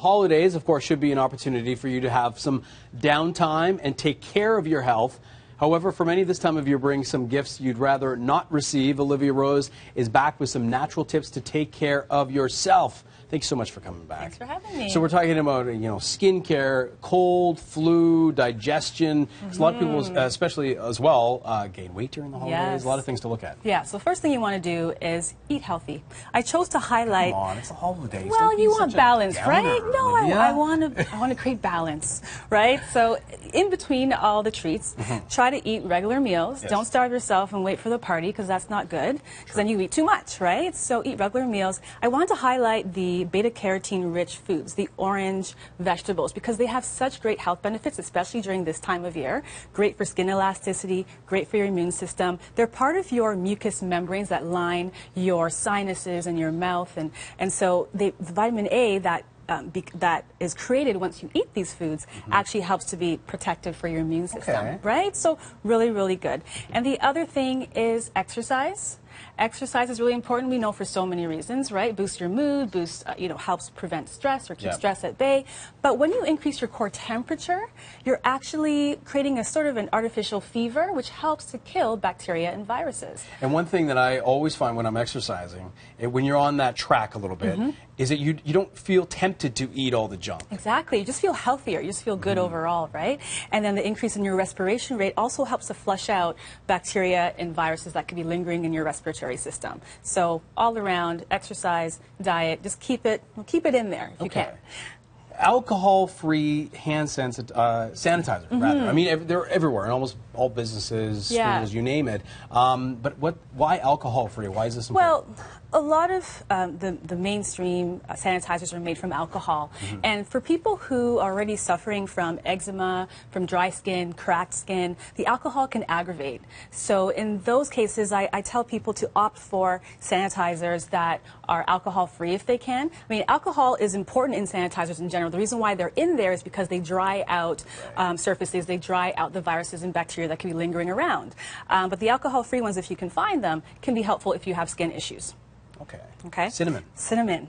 holidays, of course, should be an opportunity for you to have some downtime and take care of your health. However, for many this time of year brings some gifts you'd rather not receive. Olivia Rose is back with some natural tips to take care of yourself. Thanks so much for coming back. Thanks for having me. So we're talking about, skincare, cold, flu, digestion. A lot of people, especially as well, gain weight during the holidays. Yes. A lot of things to look at. Yeah, so the first thing you want to do is eat healthy. I chose to highlight... Come on, it's the holidays. Well, you want balance, right? Downer, No, Olivia. I want to create balance, right? So in between all the treats, try to eat regular meals. Yes. Don't starve yourself and wait for the party, because that's not good, because then you eat too much, right? So eat regular meals. I want to highlight the beta-carotene rich foods, the orange vegetables, because they have such great health benefits, especially during this time of year. Great for skin elasticity, great for your immune system. They're part of your mucous membranes that line your sinuses and your mouth, and so the vitamin A that is created once you eat these foods actually helps to be protective for your immune system, right? So really, really good. And the other thing is exercise. Exercise is really important, we know, for so many reasons, right? Boosts your mood, helps prevent stress or keep stress at bay. But when you increase your core temperature, you're actually creating a sort of an artificial fever, which helps to kill bacteria and viruses. And one thing that I always find when I'm exercising, when you're on that track a little bit, is that you don't feel tempted to eat all the junk. Exactly. You just feel healthier. You just feel good overall, right? And then the increase in your respiration rate also helps to flush out bacteria and viruses that could be lingering in your respiratory system. So all around, exercise, diet, just keep it in there if you can. Alcohol-free hand sanitizer, rather. I mean, they're everywhere in almost all businesses, schools, you name it. But why alcohol-free? Why is this important? Well, a lot of the mainstream sanitizers are made from alcohol. And for people who are already suffering from eczema, from dry skin, cracked skin, the alcohol can aggravate. So in those cases, I tell people to opt for sanitizers that are alcohol-free if they can. I mean, alcohol is important in sanitizers in general. The reason why they're in there is because they dry out surfaces, they dry out the viruses and bacteria that can be lingering around. But the alcohol-free ones, if you can find them, can be helpful if you have skin issues. Okay. Cinnamon. Cinnamon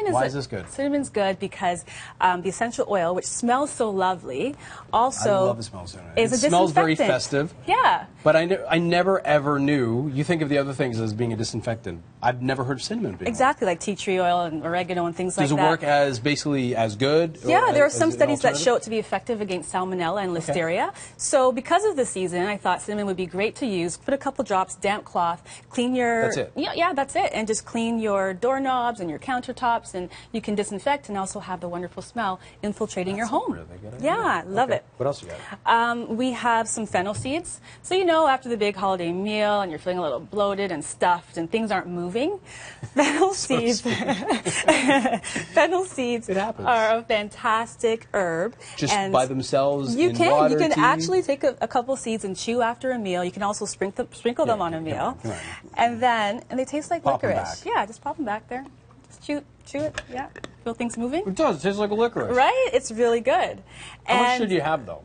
is Why is this good? Cinnamon's good because the essential oil, which smells so lovely, also I love the smell of cinnamon. Is it smells very festive. Yeah. But I never ever knew. You think of the other things as being a disinfectant. I've never heard of cinnamon being exactly like tea tree oil and oregano and things like that. Does it work as basically as good? Yeah, there are some studies that show it to be effective against salmonella and listeria. So because of the season, I thought cinnamon would be great to use. Put a couple drops, damp cloth, clean your. That's it. Yeah, that's it, and just clean your doorknobs and your countertops, and you can disinfect and also have the wonderful smell infiltrating your home. Really good idea. Yeah, love it. What else you got? We have some fennel seeds. So after the big holiday meal and you're feeling a little bloated and stuffed and things aren't moving, fennel seeds. Fennel seeds are a fantastic herb. Just by themselves. You in water, you can tea? actually take a couple seeds and chew after a meal. You can also sprinkle them on a meal, and they taste like licorice. Yeah, just pop them back there. Just chew it. Yeah, feel things moving. It does. It tastes like a licorice. Right? It's really good. How much should you have though?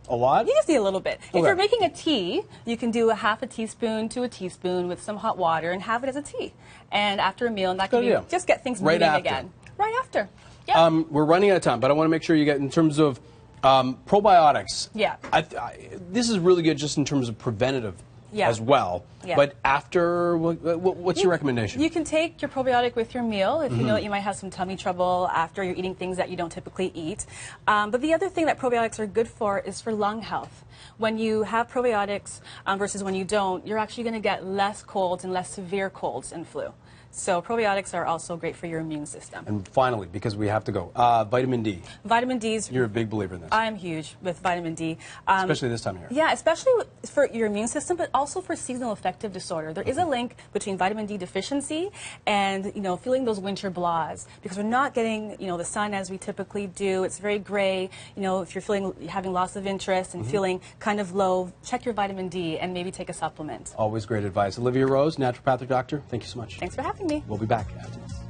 A lot? You just need a little bit. If you're making a tea, you can do a half a teaspoon to a teaspoon with some hot water and have it as a tea. And after a meal, and that can just get things moving again. Right after. Yeah. We're running out of time, but I want to make sure you get, in terms of probiotics. Yeah. This is really good just in terms of preventative as well. Yeah. But after, what's your recommendation? You can take your probiotic with your meal if you know that you might have some tummy trouble after you're eating things that you don't typically eat. But the other thing that probiotics are good for is for lung health. When you have probiotics versus when you don't, you're actually going to get less colds and less severe colds and flu. So probiotics are also great for your immune system. And finally, because we have to go, vitamin D. Vitamin D's. You're a big believer in this. I'm huge with vitamin D. Especially this time of year. Yeah, especially for your immune system, but also for seasonal affective disorder. There is a link between vitamin D deficiency and, feeling those winter blahs, because we're not getting, the sun as we typically do. It's very gray. If you're having loss of interest and feeling kind of low, check your vitamin D and maybe take a supplement. Always great advice. Olivia Rose, naturopathic doctor, thank you so much. Thanks for having me. We'll be back after this.